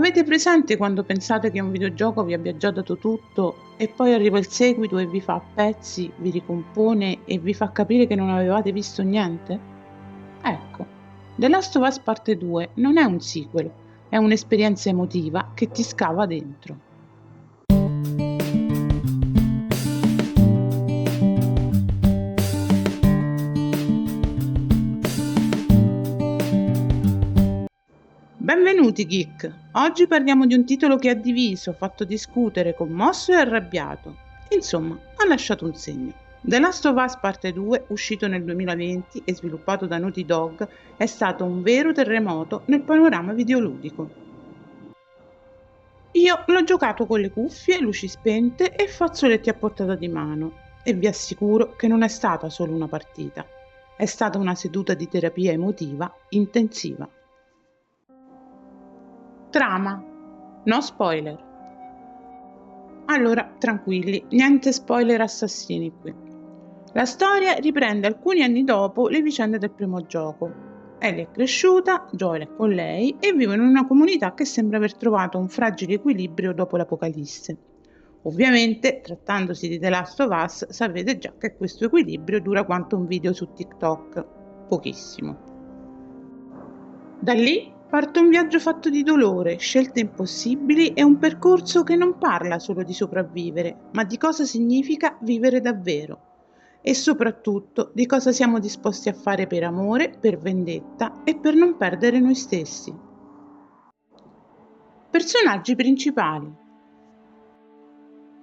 Avete presente quando pensate che un videogioco vi abbia già dato tutto e poi arriva il seguito e vi fa a pezzi, vi ricompone e vi fa capire che non avevate visto niente? Ecco, The Last of Us Parte 2 non è un sequel, è un'esperienza emotiva che ti scava dentro. Benvenuti geek! Oggi parliamo di un titolo che ha diviso, fatto discutere, commosso e arrabbiato. Insomma, ha lasciato un segno. The Last of Us Parte 2, uscito nel 2020 e sviluppato da Naughty Dog, è stato un vero terremoto nel panorama videoludico. Io l'ho giocato con le cuffie, luci spente e fazzoletti a portata di mano e vi assicuro che non è stata solo una partita, è stata una seduta di terapia emotiva intensiva. Trama. No spoiler. Allora, tranquilli, niente spoiler assassini qui. La storia riprende alcuni anni dopo le vicende del primo gioco. Ellie è cresciuta, Joel è con lei e vivono in una comunità che sembra aver trovato un fragile equilibrio dopo l'apocalisse. Ovviamente, trattandosi di The Last of Us, sapete già che questo equilibrio dura quanto un video su TikTok. Pochissimo. Da lì parte un viaggio fatto di dolore, scelte impossibili e un percorso che non parla solo di sopravvivere, ma di cosa significa vivere davvero e soprattutto di cosa siamo disposti a fare per amore, per vendetta e per non perdere noi stessi. Personaggi principali.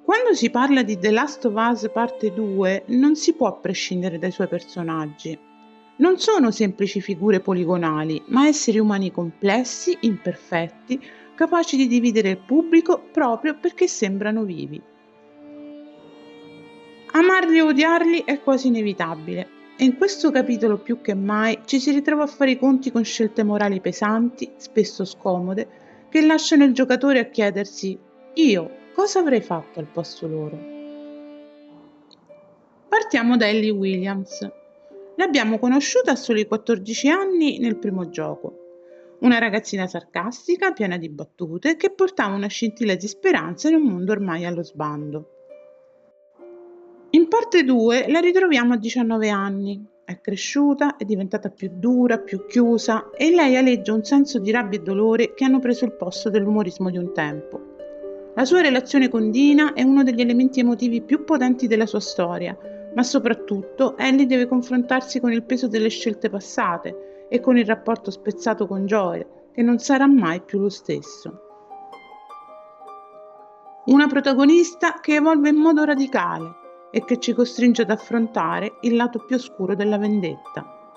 Quando si parla di The Last of Us Parte 2 non si può prescindere dai suoi personaggi. Non sono semplici figure poligonali, ma esseri umani complessi, imperfetti, capaci di dividere il pubblico proprio perché sembrano vivi. Amarli o odiarli è quasi inevitabile, e in questo capitolo più che mai ci si ritrova a fare i conti con scelte morali pesanti, spesso scomode, che lasciano il giocatore a chiedersi: io cosa avrei fatto al posto loro? Partiamo da Ellie Williams. L'abbiamo conosciuta a soli 14 anni nel primo gioco. Una ragazzina sarcastica, piena di battute, che portava una scintilla di speranza in un mondo ormai allo sbando. In parte 2 la ritroviamo a 19 anni. È cresciuta, è diventata più dura, più chiusa e in lei aleggia un senso di rabbia e dolore che hanno preso il posto dell'umorismo di un tempo. La sua relazione con Dina è uno degli elementi emotivi più potenti della sua storia, ma soprattutto Ellie deve confrontarsi con il peso delle scelte passate e con il rapporto spezzato con Joel, che non sarà mai più lo stesso. Una protagonista che evolve in modo radicale e che ci costringe ad affrontare il lato più oscuro della vendetta.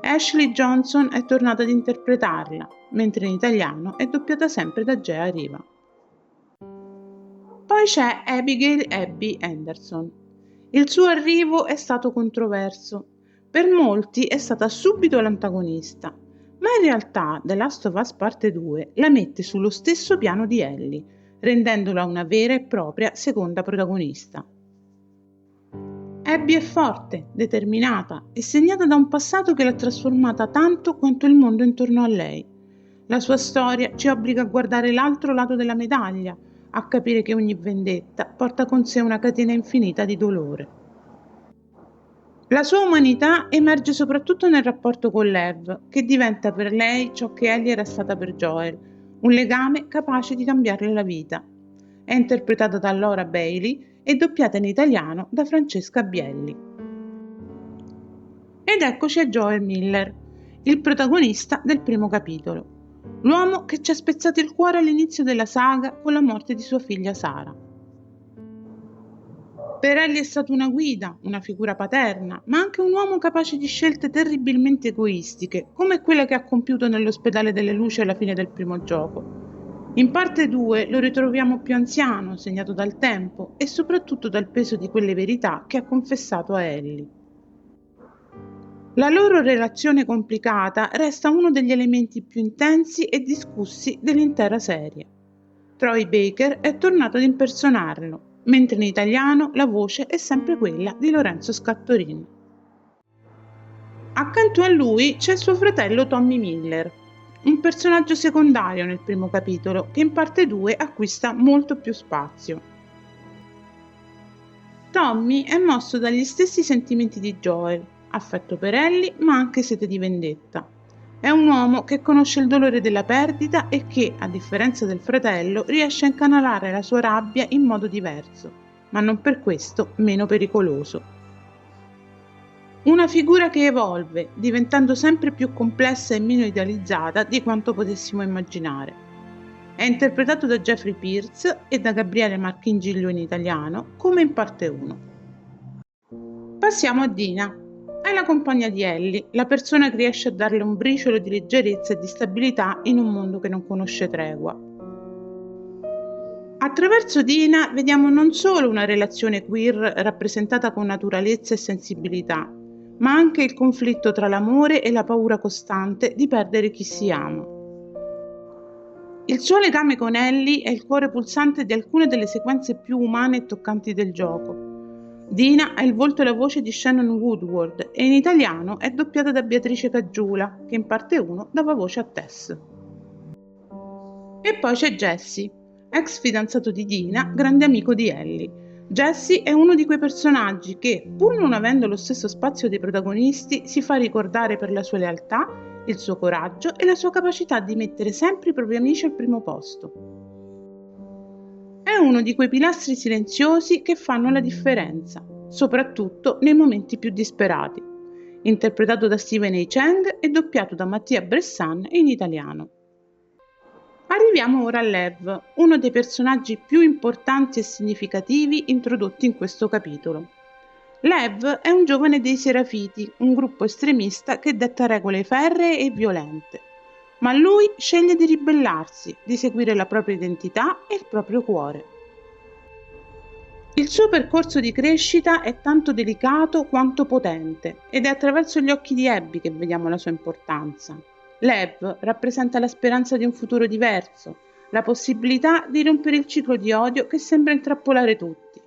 Ashley Johnson è tornata ad interpretarla, mentre in italiano è doppiata sempre da Gea Riva. Poi c'è Abigail Abby Anderson. Il suo arrivo è stato controverso. Per molti è stata subito l'antagonista, ma in realtà The Last of Us Parte 2 la mette sullo stesso piano di Ellie, rendendola una vera e propria seconda protagonista. Abby è forte, determinata e segnata da un passato che l'ha trasformata tanto quanto il mondo intorno a lei. La sua storia ci obbliga a guardare l'altro lato della medaglia, a capire che ogni vendetta porta con sé una catena infinita di dolore. La sua umanità emerge soprattutto nel rapporto con Lev, che diventa per lei ciò che Ellie era stata per Joel, un legame capace di cambiarle la vita. È interpretata da Laura Bailey e doppiata in italiano da Francesca Bielli. Ed eccoci a Joel Miller, il protagonista del primo capitolo. L'uomo che ci ha spezzato il cuore all'inizio della saga con la morte di sua figlia Sara. Per Ellie è stato una guida, una figura paterna, ma anche un uomo capace di scelte terribilmente egoistiche, come quella che ha compiuto nell'ospedale delle luci alla fine del primo gioco. In parte 2 lo ritroviamo più anziano, segnato dal tempo e soprattutto dal peso di quelle verità che ha confessato a Ellie. La loro relazione complicata resta uno degli elementi più intensi e discussi dell'intera serie. Troy Baker è tornato ad impersonarlo, mentre in italiano la voce è sempre quella di Lorenzo Scattorin. Accanto a lui c'è suo fratello Tommy Miller, un personaggio secondario nel primo capitolo che in parte 2 acquista molto più spazio. Tommy è mosso dagli stessi sentimenti di Joel, affetto per Ellie ma anche sete di vendetta. È un uomo che conosce il dolore della perdita e che, a differenza del fratello, riesce a incanalare la sua rabbia in modo diverso, ma non per questo meno pericoloso. Una figura che evolve, diventando sempre più complessa e meno idealizzata di quanto potessimo immaginare. È interpretato da Jeffrey Pierce e da Gabriele Marchingillo in italiano, come in parte 1. Passiamo a Dina. È la compagna di Ellie, la persona che riesce a darle un briciolo di leggerezza e di stabilità in un mondo che non conosce tregua. Attraverso Dina vediamo non solo una relazione queer rappresentata con naturalezza e sensibilità, ma anche il conflitto tra l'amore e la paura costante di perdere chi si ama. Il suo legame con Ellie è il cuore pulsante di alcune delle sequenze più umane e toccanti del gioco. Dina ha il volto e la voce di Shannon Woodward e in italiano è doppiata da Beatrice Caggiula, che in parte 1 dava voce a Tess. E poi c'è Jesse, ex fidanzato di Dina, grande amico di Ellie. Jesse è uno di quei personaggi che, pur non avendo lo stesso spazio dei protagonisti, si fa ricordare per la sua lealtà, il suo coraggio e la sua capacità di mettere sempre i propri amici al primo posto. È uno di quei pilastri silenziosi che fanno la differenza, soprattutto nei momenti più disperati. Interpretato da Steven A. Chang e doppiato da Mattia Bressan in italiano. Arriviamo ora a Lev, uno dei personaggi più importanti e significativi introdotti in questo capitolo. Lev è un giovane dei Serafiti, un gruppo estremista che detta regole ferree e violente. Ma lui sceglie di ribellarsi, di seguire la propria identità e il proprio cuore. Il suo percorso di crescita è tanto delicato quanto potente ed è attraverso gli occhi di Abby che vediamo la sua importanza. Lev rappresenta la speranza di un futuro diverso, la possibilità di rompere il ciclo di odio che sembra intrappolare tutti.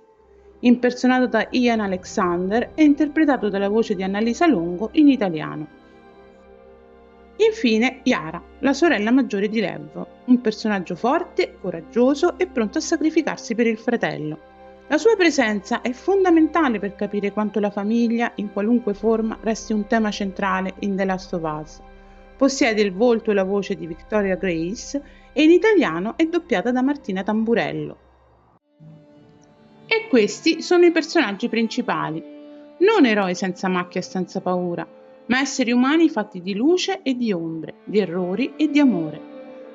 Impersonato da Ian Alexander e interpretato dalla voce di Annalisa Longo in italiano. Infine Yara, la sorella maggiore di Lev, un personaggio forte, coraggioso e pronto a sacrificarsi per il fratello. La sua presenza è fondamentale per capire quanto la famiglia, in qualunque forma, resti un tema centrale in The Last of Us. Possiede il volto e la voce di Victoria Grace e in italiano è doppiata da Martina Tamburello. E questi sono i personaggi principali, non eroi senza macchia e senza paura, ma esseri umani fatti di luce e di ombre, di errori e di amore.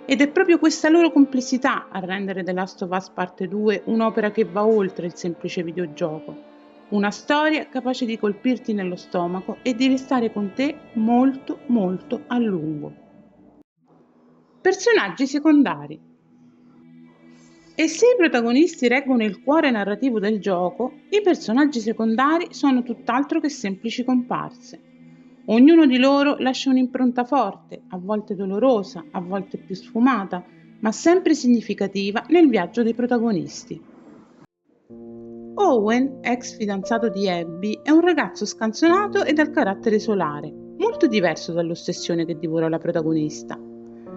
Ed è proprio questa loro complessità a rendere The Last of Us Parte 2 un'opera che va oltre il semplice videogioco. Una storia capace di colpirti nello stomaco e di restare con te molto molto a lungo. Personaggi secondari. E se i protagonisti reggono il cuore narrativo del gioco, i personaggi secondari sono tutt'altro che semplici comparse. Ognuno di loro lascia un'impronta forte, a volte dolorosa, a volte più sfumata, ma sempre significativa nel viaggio dei protagonisti. Owen, ex fidanzato di Abby, è un ragazzo scanzonato e dal carattere solare, molto diverso dall'ossessione che divora la protagonista.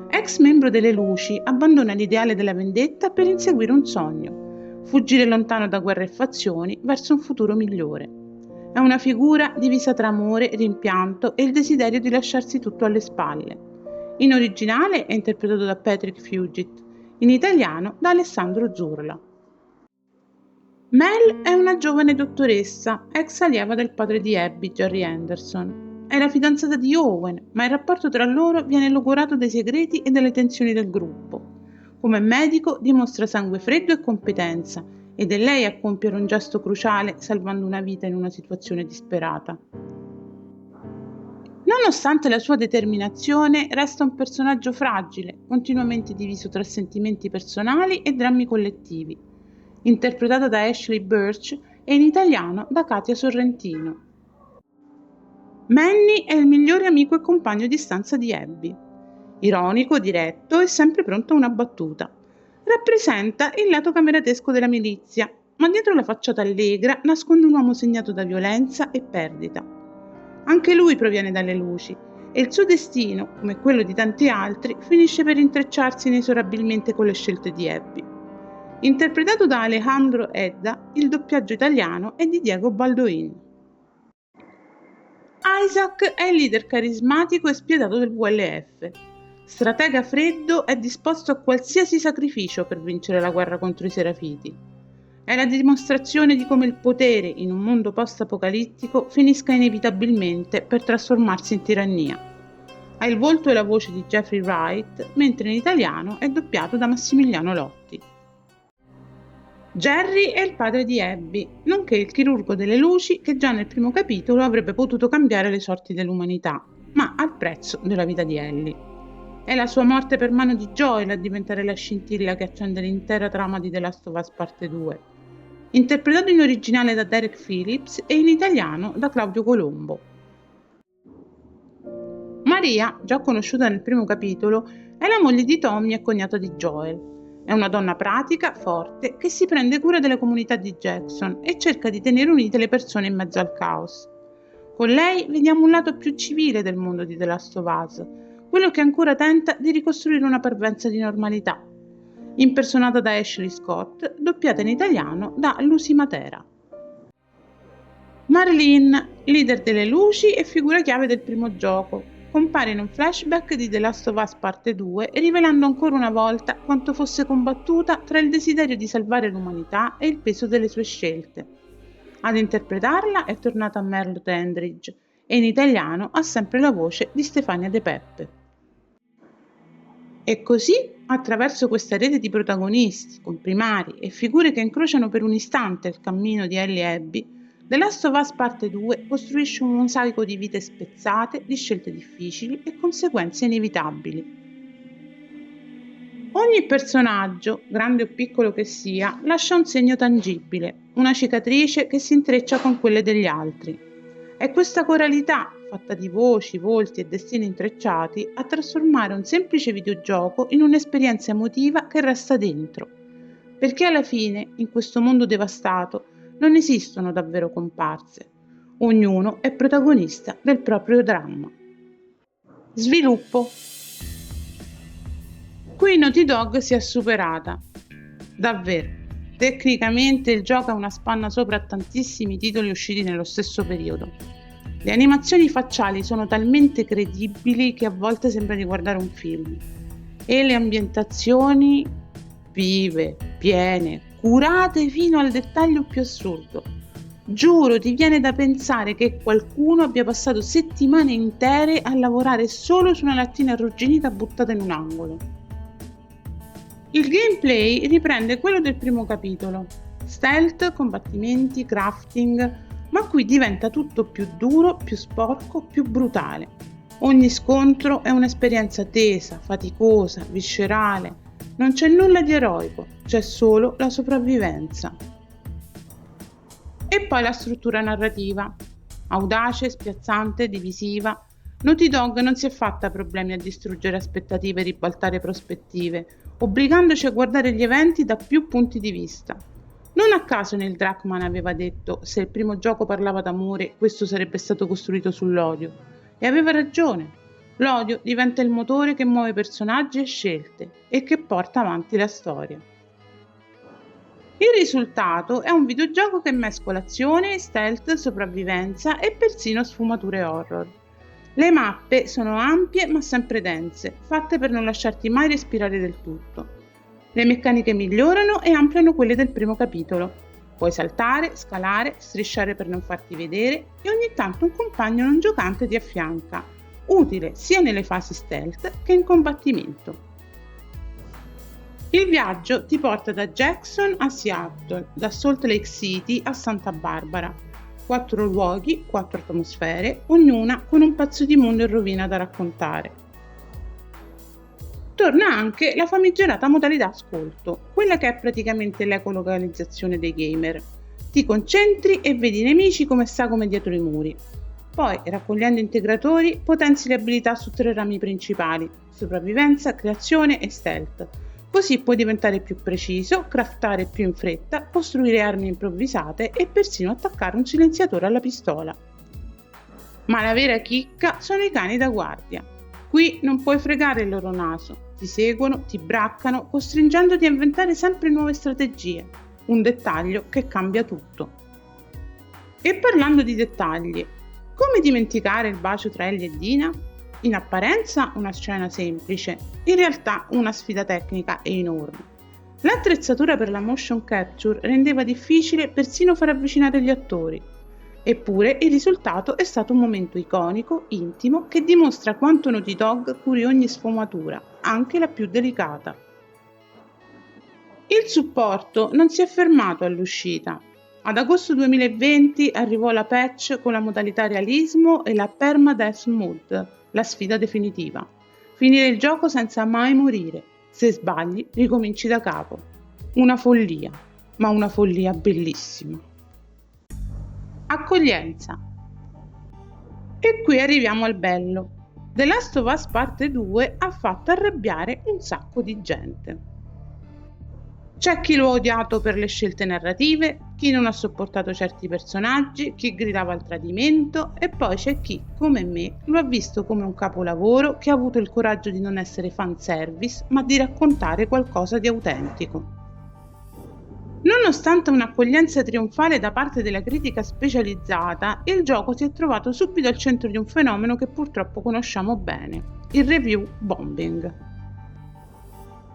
Ex membro delle Luci, abbandona l'ideale della vendetta per inseguire un sogno, fuggire lontano da guerre e fazioni verso un futuro migliore. È una figura divisa tra amore, rimpianto e il desiderio di lasciarsi tutto alle spalle. In originale è interpretato da Patrick Fugit, in italiano da Alessandro Zurla. Mel è una giovane dottoressa, ex allieva del padre di Abby, Jerry Anderson. È la fidanzata di Owen, ma il rapporto tra loro viene logorato dai segreti e dalle tensioni del gruppo. Come medico dimostra sangue freddo e competenza, ed è lei a compiere un gesto cruciale salvando una vita in una situazione disperata. Nonostante la sua determinazione, resta un personaggio fragile, continuamente diviso tra sentimenti personali e drammi collettivi. Interpretata da Ashley Birch e in italiano da Katia Sorrentino. Manny è il migliore amico e compagno di stanza di Abby. Ironico, diretto e sempre pronto a una battuta. Rappresenta il lato cameratesco della milizia, ma dietro la facciata allegra nasconde un uomo segnato da violenza e perdita. Anche lui proviene dalle Luci e il suo destino, come quello di tanti altri, finisce per intrecciarsi inesorabilmente con le scelte di Abby. Interpretato da Alejandro Edda, il doppiaggio italiano è di Diego Baldoin. Isaac è il leader carismatico e spietato del WLF. Stratega freddo e disposto a qualsiasi sacrificio per vincere la guerra contro i Serafiti. È la dimostrazione di come il potere in un mondo post-apocalittico finisca inevitabilmente per trasformarsi in tirannia. Ha il volto e la voce di Jeffrey Wright, mentre in italiano è doppiato da Massimiliano Lotti. Jerry è il padre di Abby, nonché il chirurgo delle luci che già nel primo capitolo avrebbe potuto cambiare le sorti dell'umanità, ma al prezzo della vita di Ellie. È la sua morte per mano di Joel a diventare la scintilla che accende l'intera trama di The Last of Us Parte 2. Interpretato in originale da Derek Phillips e in italiano da Claudio Colombo. Maria, già conosciuta nel primo capitolo, è la moglie di Tommy e cognata di Joel. È una donna pratica, forte, che si prende cura della comunità di Jackson e cerca di tenere unite le persone in mezzo al caos. Con lei vediamo un lato più civile del mondo di The Last of Us, quello che ancora tenta di ricostruire una parvenza di normalità. Impersonata da Ashley Scott, doppiata in italiano da Lucy Matera. Marlene, leader delle luci e figura chiave del primo gioco, compare in un flashback di The Last of Us Parte 2 rivelando ancora una volta quanto fosse combattuta tra il desiderio di salvare l'umanità e il peso delle sue scelte. Ad interpretarla è tornata Merle Dandridge e in italiano ha sempre la voce di Stefania De Peppe. E così, attraverso questa rete di protagonisti, comprimari e figure che incrociano per un istante il cammino di Ellie e Abby, The Last of Us Parte 2 costruisce un mosaico di vite spezzate, di scelte difficili e conseguenze inevitabili. Ogni personaggio, grande o piccolo che sia, lascia un segno tangibile, una cicatrice che si intreccia con quelle degli altri. È questa coralità, fatta di voci, volti e destini intrecciati, a trasformare un semplice videogioco in un'esperienza emotiva che resta dentro. Perché alla fine, in questo mondo devastato, non esistono davvero comparse. Ognuno è protagonista del proprio dramma. Sviluppo. Qui Naughty Dog si è superata. Davvero. Tecnicamente il gioco ha una spanna sopra a tantissimi titoli usciti nello stesso periodo. Le animazioni facciali sono talmente credibili che a volte sembra di guardare un film. E le ambientazioni vive, piene, curate fino al dettaglio più assurdo. Giuro, ti viene da pensare che qualcuno abbia passato settimane intere a lavorare solo su una lattina arrugginita buttata in un angolo. Il gameplay riprende quello del primo capitolo. Stealth, combattimenti, crafting, ma qui diventa tutto più duro, più sporco, più brutale. Ogni scontro è un'esperienza tesa, faticosa, viscerale. Non c'è nulla di eroico, c'è solo la sopravvivenza. E poi la struttura narrativa. Audace, spiazzante, divisiva. Naughty Dog non si è fatta problemi a distruggere aspettative e ribaltare prospettive, obbligandoci a guardare gli eventi da più punti di vista. Non a caso Neil Druckmann aveva detto: se il primo gioco parlava d'amore, questo sarebbe stato costruito sull'odio. E aveva ragione. L'odio diventa il motore che muove personaggi e scelte e che porta avanti la storia. Il risultato è un videogioco che mescola azione, stealth, sopravvivenza e persino sfumature horror. Le mappe sono ampie ma sempre dense, fatte per non lasciarti mai respirare del tutto. Le meccaniche migliorano e ampliano quelle del primo capitolo. Puoi saltare, scalare, strisciare per non farti vedere e ogni tanto un compagno non giocante ti affianca, utile sia nelle fasi stealth che in combattimento. Il viaggio ti porta da Jackson a Seattle, da Salt Lake City a Santa Barbara. 4 luoghi, 4 atmosfere, ognuna con un pezzo di mondo in rovina da raccontare. Torna anche la famigerata modalità ascolto, quella che è praticamente l'ecolocalizzazione dei gamer. Ti concentri e vedi i nemici come sagome dietro i muri. Poi, raccogliendo integratori, potenzi le abilità su 3 rami principali: sopravvivenza, creazione e stealth. Così puoi diventare più preciso, craftare più in fretta, costruire armi improvvisate e persino attaccare un silenziatore alla pistola. Ma la vera chicca sono i cani da guardia. Qui non puoi fregare il loro naso, ti seguono, ti braccano, costringendoti a inventare sempre nuove strategie. Un dettaglio che cambia tutto. E parlando di dettagli, come dimenticare il bacio tra Ellie e Dina? In apparenza una scena semplice, in realtà una sfida tecnica e enorme. L'attrezzatura per la motion capture rendeva difficile persino far avvicinare gli attori. Eppure il risultato è stato un momento iconico, intimo, che dimostra quanto Naughty Dog curi ogni sfumatura, anche la più delicata. Il supporto non si è fermato all'uscita. Ad agosto 2020 arrivò la patch con la modalità realismo e la Permadeath Mode, la sfida definitiva. Finire il gioco senza mai morire. Se sbagli, ricominci da capo. Una follia, ma una follia bellissima. Accoglienza. E qui arriviamo al bello. The Last of Us Parte 2 ha fatto arrabbiare un sacco di gente. C'è chi lo ha odiato per le scelte narrative, chi non ha sopportato certi personaggi, chi gridava al tradimento e poi c'è chi, come me, lo ha visto come un capolavoro che ha avuto il coraggio di non essere fanservice ma di raccontare qualcosa di autentico. Nonostante un'accoglienza trionfale da parte della critica specializzata, il gioco si è trovato subito al centro di un fenomeno che purtroppo conosciamo bene, il review bombing.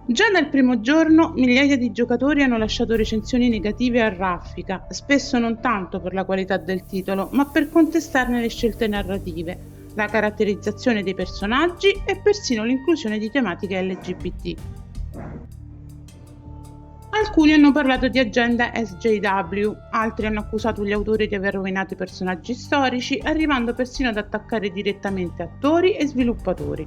Già dal primo giorno migliaia di giocatori hanno lasciato recensioni negative a raffica, spesso non tanto per la qualità del titolo, ma per contestarne le scelte narrative, la caratterizzazione dei personaggi e persino l'inclusione di tematiche LGBT. Alcuni hanno parlato di agenda SJW, altri hanno accusato gli autori di aver rovinato i personaggi storici, arrivando persino ad attaccare direttamente attori e sviluppatori.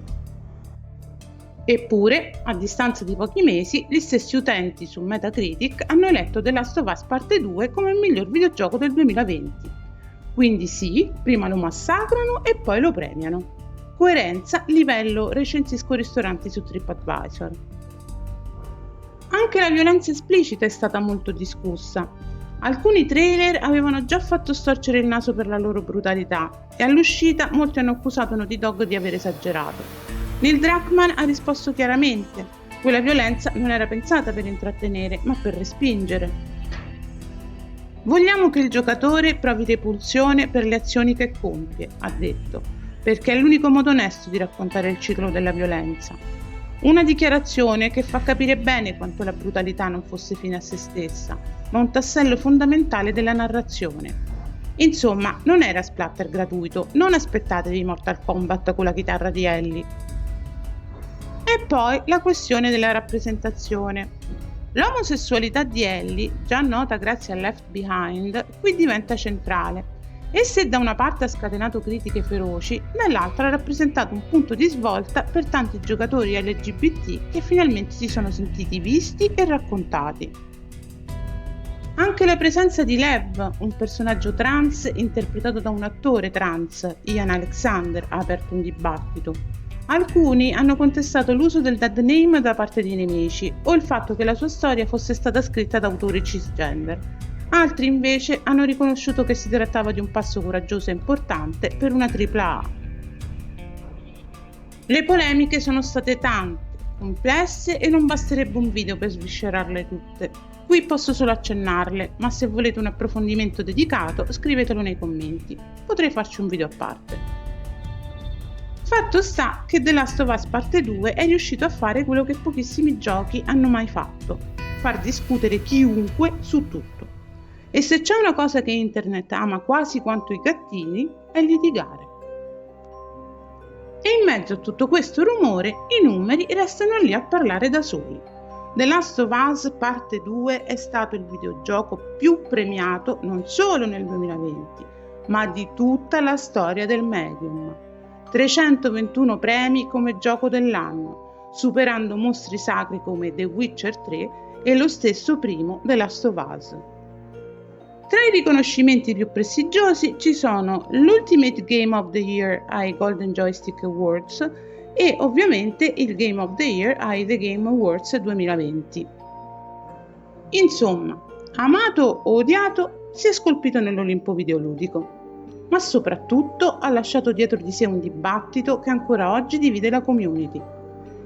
Eppure, a distanza di pochi mesi, gli stessi utenti su Metacritic hanno eletto The Last of Us Parte 2 come il miglior videogioco del 2020. Quindi sì, prima lo massacrano e poi lo premiano. Coerenza, livello recensisco ristoranti su TripAdvisor. Anche la violenza esplicita è stata molto discussa. Alcuni trailer avevano già fatto storcere il naso per la loro brutalità e all'uscita molti hanno accusato Naughty Dog di aver esagerato. Neil Druckmann ha risposto chiaramente: quella violenza non era pensata per intrattenere, ma per respingere. Vogliamo che il giocatore provi repulsione per le azioni che compie, ha detto, perché è l'unico modo onesto di raccontare il ciclo della violenza. Una dichiarazione che fa capire bene quanto la brutalità non fosse fine a se stessa, ma un tassello fondamentale della narrazione. Insomma, non era splatter gratuito, non aspettatevi Mortal Kombat con la chitarra di Ellie. E poi la questione della rappresentazione. L'omosessualità di Ellie, già nota grazie a Left Behind, qui diventa centrale e se da una parte ha scatenato critiche feroci, dall'altra ha rappresentato un punto di svolta per tanti giocatori LGBT che finalmente si sono sentiti visti e raccontati. Anche la presenza di Lev, un personaggio trans interpretato da un attore trans, Ian Alexander, ha aperto un dibattito. Alcuni hanno contestato l'uso del dead name da parte dei nemici o il fatto che la sua storia fosse stata scritta da autori cisgender. Altri invece hanno riconosciuto che si trattava di un passo coraggioso e importante per una AAA. Le polemiche sono state tante, complesse e non basterebbe un video per sviscerarle tutte. Qui posso solo accennarle, ma se volete un approfondimento dedicato scrivetelo nei commenti, potrei farci un video a parte. Fatto sta che The Last of Us Parte 2 è riuscito a fare quello che pochissimi giochi hanno mai fatto, far discutere chiunque su tutto. E se c'è una cosa che internet ama quasi quanto i gattini, è litigare. E in mezzo a tutto questo rumore, i numeri restano lì a parlare da soli. The Last of Us Parte 2 è stato il videogioco più premiato non solo nel 2020, ma di tutta la storia del medium. 321 premi come gioco dell'anno, superando mostri sacri come The Witcher 3 e lo stesso primo The Last of Us. Tra i riconoscimenti più prestigiosi ci sono l'Ultimate Game of the Year ai Golden Joystick Awards e ovviamente il Game of the Year ai The Game Awards 2020. Insomma, amato o odiato, si è scolpito nell'Olimpo videoludico. ma soprattutto ha lasciato dietro di sé un dibattito che ancora oggi divide la community.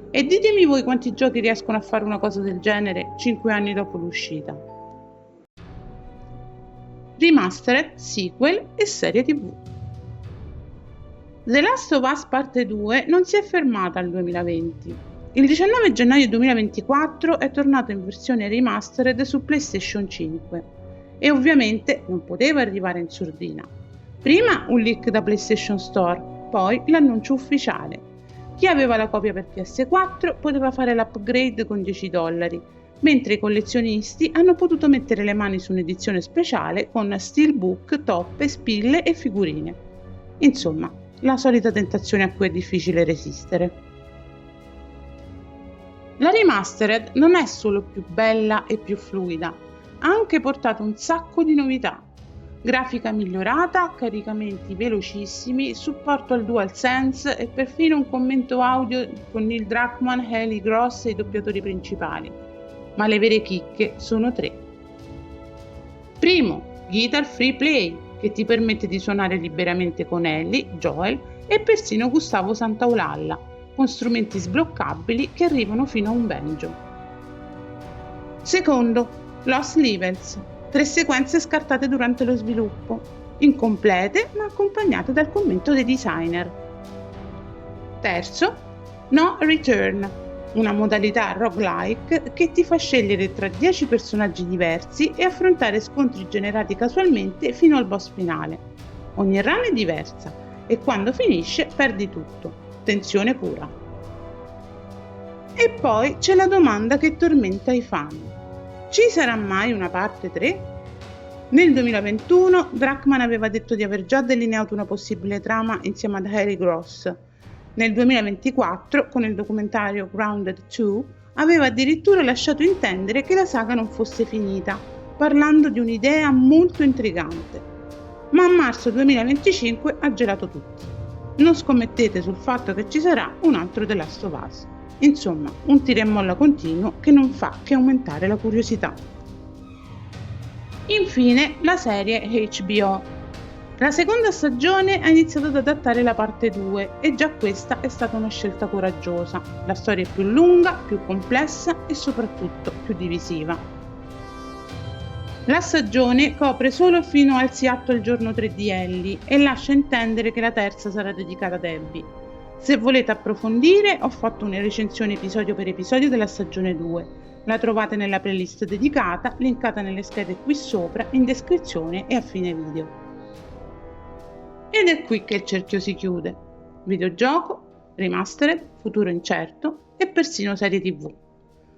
E ditemi voi quanti giochi riescono a fare una cosa del genere 5 anni dopo l'uscita. Remastered, sequel e serie TV. The Last of Us Parte 2 non si è fermata al 2020. Il 19 gennaio 2024 è tornato in versione remastered su PlayStation 5 e ovviamente non poteva arrivare in sordina. Prima un leak da PlayStation Store, poi l'annuncio ufficiale. Chi aveva la copia per PS4 poteva fare l'upgrade con $10, mentre i collezionisti hanno potuto mettere le mani su un'edizione speciale con steelbook, toppe, spille e figurine. Insomma, la solita tentazione a cui è difficile resistere. La remastered non è solo più bella e più fluida, ha anche portato un sacco di novità. Grafica migliorata, caricamenti velocissimi, supporto al DualSense e perfino un commento audio con Neil Druckmann, Eli Gross e i doppiatori principali. Ma le vere chicche sono 3. Primo, Guitar Free Play, che ti permette di suonare liberamente con Ellie, Joel e persino Gustavo Santaolalla, con strumenti sbloccabili che arrivano fino a un banjo. Secondo, Lost Levels, 3 sequenze scartate durante lo sviluppo, incomplete ma accompagnate dal commento dei designer. Terzo, No Return, una modalità roguelike che ti fa scegliere tra 10 personaggi diversi e affrontare scontri generati casualmente fino al boss finale. Ogni run è diversa e quando finisce perdi tutto. Tensione pura. E poi c'è la domanda che tormenta i fan. Ci sarà mai una parte 3? Nel 2021 Druckmann aveva detto di aver già delineato una possibile trama insieme ad Eli Gross. Nel 2024, con il documentario Grounded 2, aveva addirittura lasciato intendere che la saga non fosse finita, parlando di un'idea molto intrigante. Ma a marzo 2025 ha gelato tutti. Non scommettete sul fatto che ci sarà un altro The Last of Us. Insomma, un tira e molla continuo che non fa che aumentare la curiosità. Infine, la serie HBO. La seconda stagione ha iniziato ad adattare la parte 2 e già questa è stata una scelta coraggiosa. La storia è più lunga, più complessa e soprattutto più divisiva. La stagione copre solo fino al Seattle giorno 3 di Ellie e lascia intendere che la terza sarà dedicata ad Abby. Se volete approfondire, ho fatto una recensione episodio per episodio della stagione 2. La trovate nella playlist dedicata, linkata nelle schede qui sopra, in descrizione e a fine video. Ed è qui che il cerchio si chiude. Videogioco, remastered, futuro incerto e persino serie TV.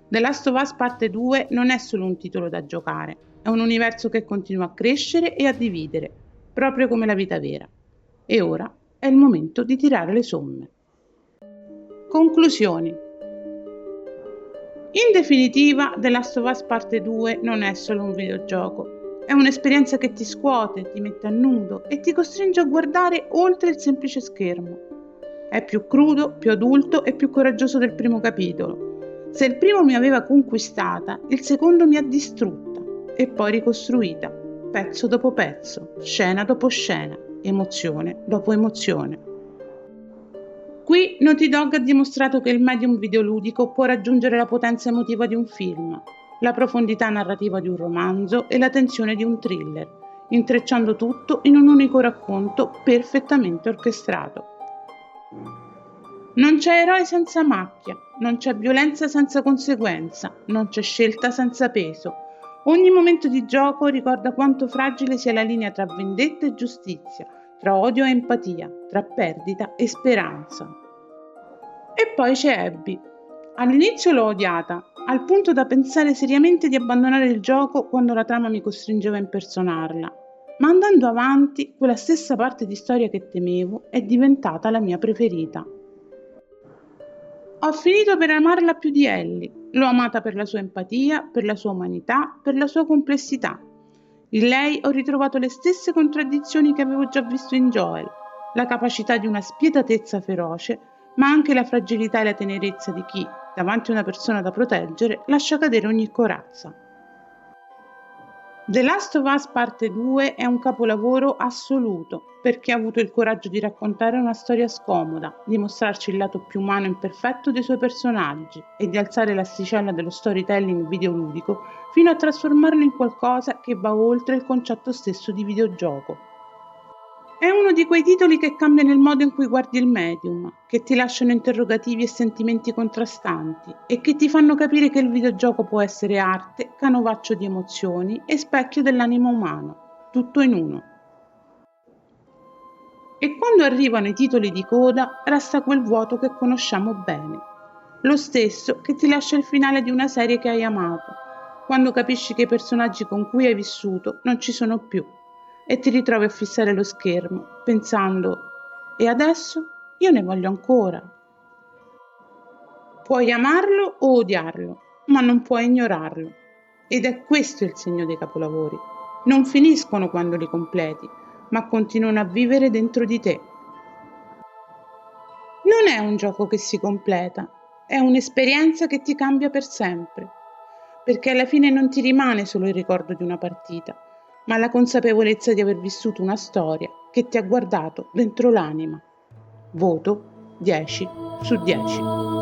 The Last of Us Parte 2 non è solo un titolo da giocare, è un universo che continua a crescere e a dividere, proprio come la vita vera. E ora è il momento di tirare le somme. Conclusioni. In definitiva, The Last of Us Parte 2 non è solo un videogioco, è un'esperienza che ti scuote, ti mette a nudo e ti costringe a guardare oltre il semplice schermo. È più crudo, più adulto e più coraggioso del primo capitolo. Se il primo mi aveva conquistata, il secondo mi ha distrutta e poi ricostruita, pezzo dopo pezzo, scena dopo scena, emozione dopo emozione. Qui Naughty Dog ha dimostrato che il medium videoludico può raggiungere la potenza emotiva di un film, la profondità narrativa di un romanzo e la tensione di un thriller, intrecciando tutto in un unico racconto perfettamente orchestrato. Non c'è eroe senza macchia, non c'è violenza senza conseguenza, non c'è scelta senza peso. Ogni momento di gioco ricorda quanto fragile sia la linea tra vendetta e giustizia, tra odio e empatia, tra perdita e speranza. E poi c'è Abby. All'inizio l'ho odiata, al punto da pensare seriamente di abbandonare il gioco quando la trama mi costringeva a impersonarla. Ma andando avanti, quella stessa parte di storia che temevo è diventata la mia preferita. Ho finito per amarla più di Ellie. L'ho amata per la sua empatia, per la sua umanità, per la sua complessità. In lei ho ritrovato le stesse contraddizioni che avevo già visto in Joel, la capacità di una spietatezza feroce, ma anche la fragilità e la tenerezza di chi, davanti a una persona da proteggere, lascia cadere ogni corazza. The Last of Us Parte 2 è un capolavoro assoluto perché ha avuto il coraggio di raccontare una storia scomoda, di mostrarci il lato più umano e imperfetto dei suoi personaggi e di alzare l'asticella dello storytelling videoludico fino a trasformarlo in qualcosa che va oltre il concetto stesso di videogioco. È uno di quei titoli che cambiano il modo in cui guardi il medium, che ti lasciano interrogativi e sentimenti contrastanti e che ti fanno capire che il videogioco può essere arte, canovaccio di emozioni e specchio dell'animo umano, tutto in uno. E quando arrivano i titoli di coda, resta quel vuoto che conosciamo bene, lo stesso che ti lascia il finale di una serie che hai amato, quando capisci che i personaggi con cui hai vissuto non ci sono più e ti ritrovi a fissare lo schermo pensando e adesso io ne voglio ancora. Puoi amarlo o odiarlo, ma non puoi ignorarlo. Ed è questo il segno dei capolavori. Non finiscono quando li completi, ma continuano a vivere dentro di te. Non è un gioco che si completa, è un'esperienza che ti cambia per sempre, perché alla fine non ti rimane solo il ricordo di una partita, ma la consapevolezza di aver vissuto una storia che ti ha guardato dentro l'anima. Voto 10 su 10.